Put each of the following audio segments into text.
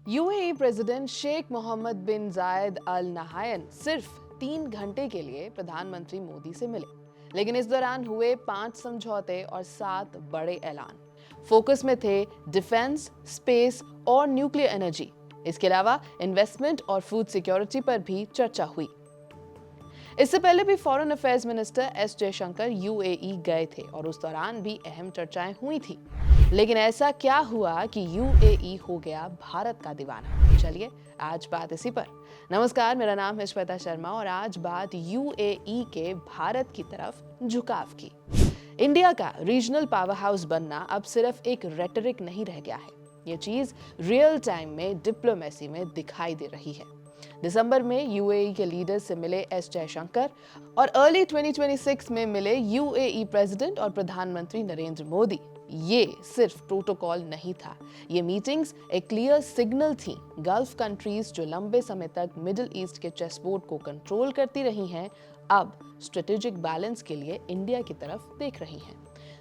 UAE president Sheikh Mohammad बिन जायद अल नहायन सिर्फ 3 घंटे के लिए प्रधानमंत्री मोदी से मिले, लेकिन इस दौरान हुए 5 समझौते और 7 बड़े ऐलान। फोकस में थे डिफेंस, स्पेस और न्यूक्लियर एनर्जी। इसके अलावा इन्वेस्टमेंट और फूड सिक्योरिटी पर भी चर्चा हुई। इससे पहले भी foreign affairs minister S Jaishankar UAE गए थे और उस दौरान भी अहम चर्चाएं हुई थी। लेकिन ऐसा क्या हुआ कि यूएई हो गया भारत का दीवाना? चलिए आज बात इसी पर। नमस्कार, मेरा नाम है श्वेता शर्मा और आज बात यूएई के भारत की तरफ झुकाव की। इंडिया का रीजनल पावर हाउस बनना अब सिर्फ एक रेटरिक नहीं रह गया है। ये चीज रियल टाइम में डिप्लोमेसी में दिखाई दे रही है। दिसंबर में यूएई के लीडर से मिले एस जयशंकर और अर्ली 2026 में मिले यूएई प्रेसिडेंट और प्रधानमंत्री नरेंद्र मोदी। ये सिर्फ प्रोटोकॉल नहीं था, ये मीटिंग्स एक क्लियर सिग्नल थी। गल्फ कंट्रीज जो लंबे समय तक मिडिल ईस्ट के चेसबोर्ड को कंट्रोल करती रही हैं, अब स्ट्रेटेजिक बैलेंस के लिए इंडिया की तरफ देख रही हैं।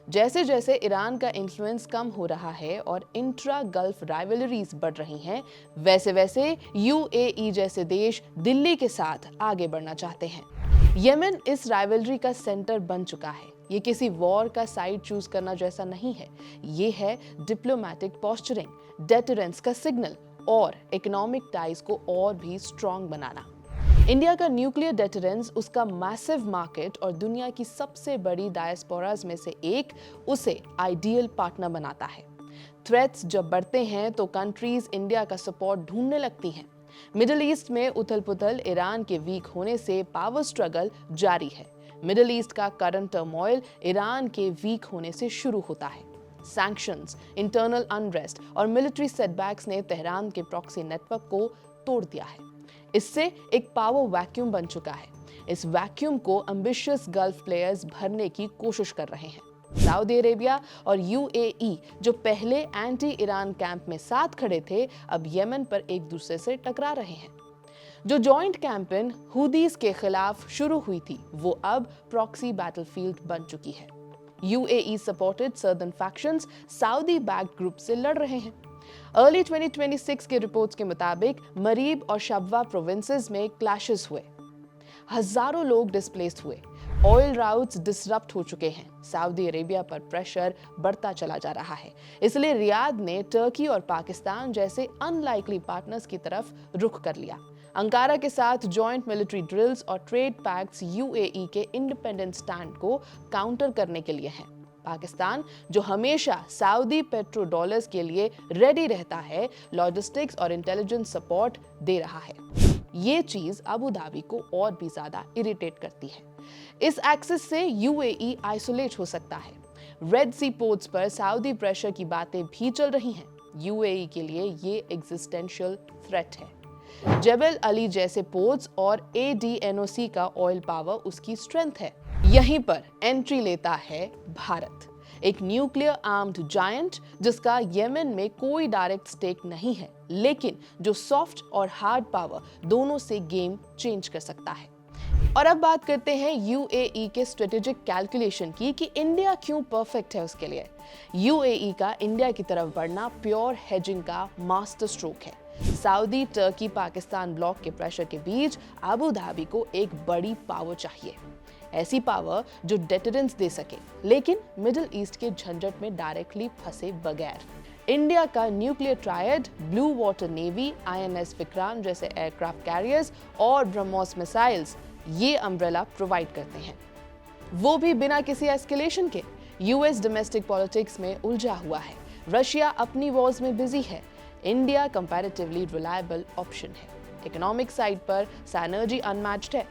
जैसे जैसे ईरान का इन्फ्लुएंस कम हो रहा है और इंट्रा गल्फ राइवलरीज बढ़ रही हैं, वैसे वैसे यूएई जैसे देश दिल्ली के साथ आगे बढ़ना चाहते हैं। यमन इस राइवलरी का सेंटर बन चुका है। ये किसी वॉर का साइड चूज करना जैसा नहीं है, ये है डिप्लोमेटिक पोस्चरिंग, डेटरेंस का सिग्नल और इकोनॉमिक टाइज को और भी स्ट्रॉन्ग बनाना। इंडिया का न्यूक्लियर डेटरेंस, उसका मैसिव मार्केट और दुनिया की सबसे बड़ी डायस्पोरास में से एक उसे आइडियल पार्टनर बनाता है। थ्रेट्स जब बढ़ते हैं तो कंट्रीज इंडिया का सपोर्ट ढूंढने लगती हैं। मिडिल ईस्ट में उथल-पुथल, ईरान के वीक होने से पावर स्ट्रगल जारी है। मिडिल ईस्ट का करंट टर्मोइल ईरान के वीक होने से शुरू होता है। सैंक्शंस, इंटरनल अनरेस्ट और मिलिट्री सेटबैक्स ने तेहरान के प्रॉक्सी नेटवर्क को तोड़ दिया है। इससे एक पावर वैक्यूम बन चुका है। इस वैक्यूम को एम्बिशियस गल्फ प्लेयर्स भरने की कोशिश कर रहे हैं। सऊदी अरेबिया और यूएई जो पहले एंटी ईरान कैंप में साथ खड़े थे, अब यमन पर एक दूसरे से टकरा रहे हैं। जो जॉइंट कैंपेन हुदीज के खिलाफ शुरू हुई थी, वो अब प्रॉक्सी बैटलफील्ड बन चुकी है। UAE supported southern factions Saudi backed group से लड़ रहे हैं। अर्ली 2026 के रिपोर्ट्स के मुताबिक मरीब और शबवा प्रोविंसेस में क्लैशेस हुए, हजारों लोग डिस्प्लेस्ड हुए, ऑयल राउट्स डिसरप्ट हो चुके हैं। सऊदी अरेबिया पर प्रेशर बढ़ता चला जा रहा है। इसलिए रियाद ने टर्की और पाकिस्तान जैसे अनलाइकली पार्टनर्स की तरफ रुख कर लिया। अंकारा के साथ जॉइंट मिलिट्री ड्रिल्स और ट्रेड पैक्ट्स यूएई के इंडिपेंडेंट स्टैंड को काउंटर करने के लिए हैं। पाकिस्तान जो हमेशा सऊदी पेट्रो डॉलर्स के लिए रेडी रहता है, लॉजिस्टिक्स और इंटेलिजेंस सपोर्ट दे रहा है। ये चीज अबू धाबी को और भी ज्यादा इरिटेट करती है। इस एक्सिस से यूएई आइसोलेट हो सकता है। रेड सी पोर्ट्स पर सऊदी प्रेशर की बातें भी चल रही हैं। यूएई के लिए ये एग्जिस्टेंशियल थ्रेट है। जबल अली जैसे पोर्ट्स और एडीएनओसी का ऑयल पावर उसकी स्ट्रेंथ है। यहीं पर एंट्री लेता है भारत, एक न्यूक्लियर आर्म्ड जायंट जिसका यमन में कोई डायरेक्ट स्टेक नहीं है, लेकिन जो सॉफ्ट और हार्ड पावर दोनों से गेम चेंज कर सकता है। और अब बात करते हैं यूएई के स्ट्रेटेजिक कैलकुलेशन की कि इंडिया क्यों परफेक्ट है उसके लिए। यूएई का इंडिया की तरफ बढ़ना प्योर हेजिंग का मास्टर स्ट्रोक है। सऊदी, टर्की, पाकिस्तान ब्लॉक के प्रेशर के बीच अबू धाबी को एक बड़ी पावर चाहिए। ऐसी पावर जो डेटरेंस दे सके, लेकिन मिडिल ईस्ट के झंझट में डायरेक्टली फंसे बगैर। इंडिया का nuclear triad, blue water navy, INS Vikrant जैसे एयरक्राफ्ट कैरियर्स और ब्रह्मोस मिसाइल्स ये अम्ब्रेला प्रोवाइड करते हैं, वो भी बिना किसी एस्केलेशन के। यूएस डोमेस्टिक पॉलिटिक्स में उलझा हुआ है, रशिया अपनी वॉर्स में बिजी है। इंडिया कंपैरेटिवली रिलायबल ऑप्शन है। इकोनॉमिक साइड पर सिनर्जी अनमैच्ड है।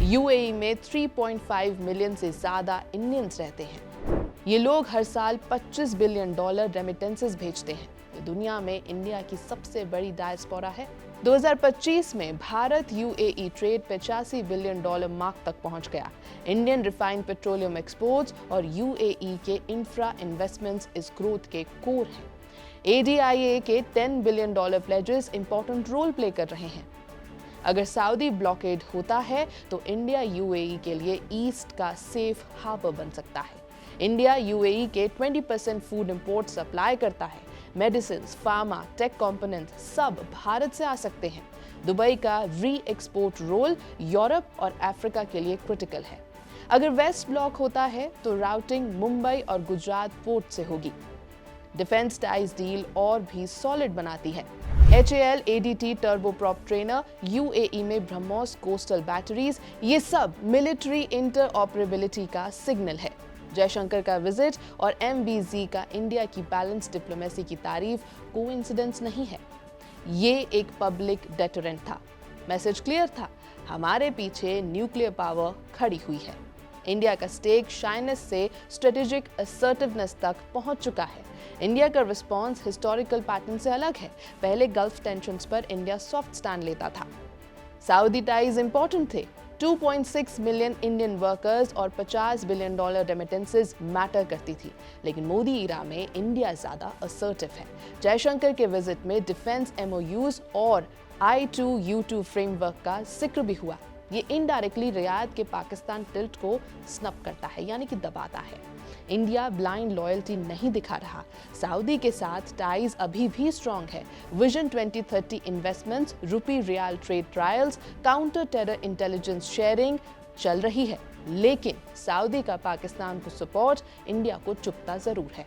यूएई में 3.5 मिलियन से ज्यादा इंडियंस रहते हैं। ये लोग हर साल $25 बिलियन रेमिटेंसेस भेजते हैं। ये दुनिया में इंडिया की सबसे बड़ी डायस्पोरा है। 2025 में Bharat UAE trade $85 billion mark तक पहुंच गया। इंडियन रिफाइंड पेट्रोलियम एक्सपोर्ट्स और यूएई के इंफ्रा इन्वेस्टमेंट्स इस ग्रोथ के कोर हैं। एडीआईए के $10 billion pledges important role play कर रहे हैं। अगर सऊदी ब्लॉकेड होता है तो इंडिया यूएई के लिए ईस्ट का सेफ हार्बर बन सकता है। इंडिया यूएई के 20% फूड इंपोर्ट सप्लाई करता है। मेडिसिन, फार्मा, टेक कंपोनेंट सब भारत से आ सकते हैं। दुबई का री एक्सपोर्ट रोल यूरोप और अफ्रीका के लिए क्रिटिकल है। अगर वेस्ट ब्लॉक होता है तो राउटिंग मुंबई और गुजरात पोर्ट से होगी। डिफेंस टाइज डील और भी सॉलिड बनाती है। HAL ADT turboprop trainer, UAE में ब्रह्मोस कोस्टल बैटरीज, ये सब मिलिट्री इंटरऑपरेबिलिटी का सिग्नल है। जयशंकर का विजिट और MBZ का इंडिया की बैलेंस डिप्लोमेसी की तारीफ कोइंसिडेंस नहीं है। ये एक पब्लिक डेटरेंट था। मैसेज क्लियर था, हमारे पीछे न्यूक्लियर पावर खड़ी हुई है। इंडिया का स्टेक शाइनेस से स्ट्रेटेजिक असर्टिवनेस तक पहुंच चुका है। इंडिया का रिस्पॉन्स हिस्टोरिकल पैटर्न से अलग है। पहले गल्फ टेंशन्स पर इंडिया सॉफ्ट स्टैंड लेता था। सऊदी टाइज इंपॉर्टेंट थे। 2.6 मिलियन इंडियन वर्कर्स और $50 बिलियन रेमिटेंसेस मैटर करती थी, लेकिन मोदी ईरा में इंडिया ज्यादा असर्टिव है। जयशंकर के विजिट में डिफेंस MOUs और I2U2 फ्रेमवर्क का जिक्र भी हुआ। ये इनडायरेक्टली रियाद के पाकिस्तान टिल्ट को स्नप करता है, यानी कि दबाता है। इंडिया ब्लाइंड लॉयल्टी नहीं दिखा रहा। सऊदी के साथ टाइज अभी भी स्ट्रांग है। Vision 2030 investments, rupee riyal trade trials, counter terror intelligence sharing चल रही है, लेकिन सऊदी का पाकिस्तान को सपोर्ट इंडिया को चुभता जरूर है।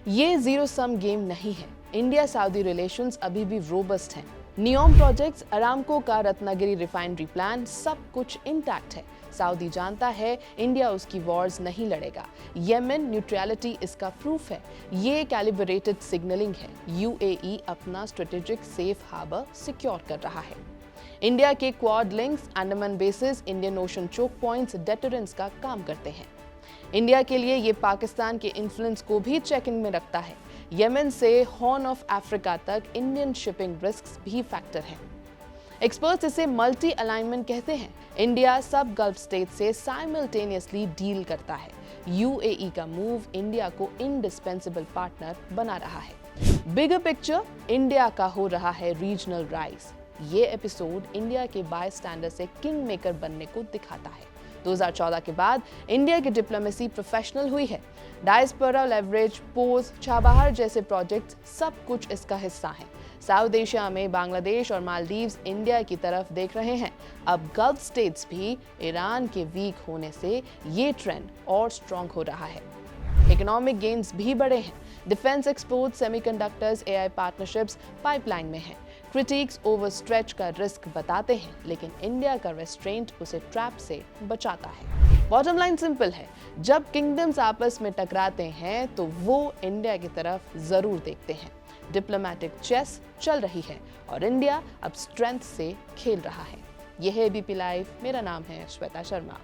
ये जीरो सम गेम नहीं है। इंडिया सऊदी रिलेशंस अभी भी रोबस्ट हैं। नियोम प्रोजेक्ट्स, अरामको का रत्नागिरी रिफाइनरी प्लान, सब कुछ इंटैक्ट है। सऊदी जानता है इंडिया उसकी वॉर्स नहीं लड़ेगा। येमेन न्यूट्रलिटी इसका प्रूफ है। ये कैलिब्रेटेड सिग्नलिंग है। UAE अपना स्ट्रेटेजिक सेफ हार्बर सिक्योर कर रहा है। इंडिया के Quad links, Andaman bases, Indian Ocean choke points deterrence का काम करते हैं। इंडिया के लिए ये पाकिस्तान के इन्फ्लुएंस को भी चेकिंग में रखता है। येमेन से हॉर्न ऑफ अफ्रीका तक इंडियन शिपिंग रिस्क्स भी फैक्टर हैं। एक्सपर्ट्स इसे मल्टी अलाइनमेंट कहते हैं। इंडिया सब गल्फ स्टेट से साइमल्टेनियसली डील करता है। UAE का मूव इंडिया को इंडिस्पेंसिबल पार्टनर बना रहा है। बिगर पिक्चर, इंडिया का हो रहा है रीजनल राइज। ये एपिसोड इंडिया के बाय स्टैंडर्ड से किंग मेकर बनने को दिखाता है। 2014 के बाद इंडिया की डिप्लोमेसी प्रोफेशनल हुई है। डायस्पोरा लेवरेज, पोज, चाबहार जैसे प्रोजेक्ट्स सब कुछ इसका हिस्सा हैं। साउथ एशिया में बांग्लादेश और मालदीव्स इंडिया की तरफ देख रहे हैं। अब गल्फ स्टेट्स भी ईरान के वीक होने से ये ट्रेंड और स्ट्रॉन्ग हो रहा है। इकोनॉमिक गेन्स भी बड़े हैं। Defence export, semiconductors, AI partnerships pipeline में हैं। क्रिटिक्स ओवरस्ट्रेच का रिस्क बताते हैं, लेकिन इंडिया का रेस्ट्रेंट उसे ट्रैप से बचाता है। बॉटम लाइन सिंपल है, जब किंगडम्स आपस में टकराते हैं तो वो इंडिया की तरफ जरूर देखते हैं। डिप्लोमेटिक चेस चल रही है और इंडिया अब स्ट्रेंथ से खेल रहा है। यह है ABP लाइव। मेरा नाम है श्वेता शर्मा।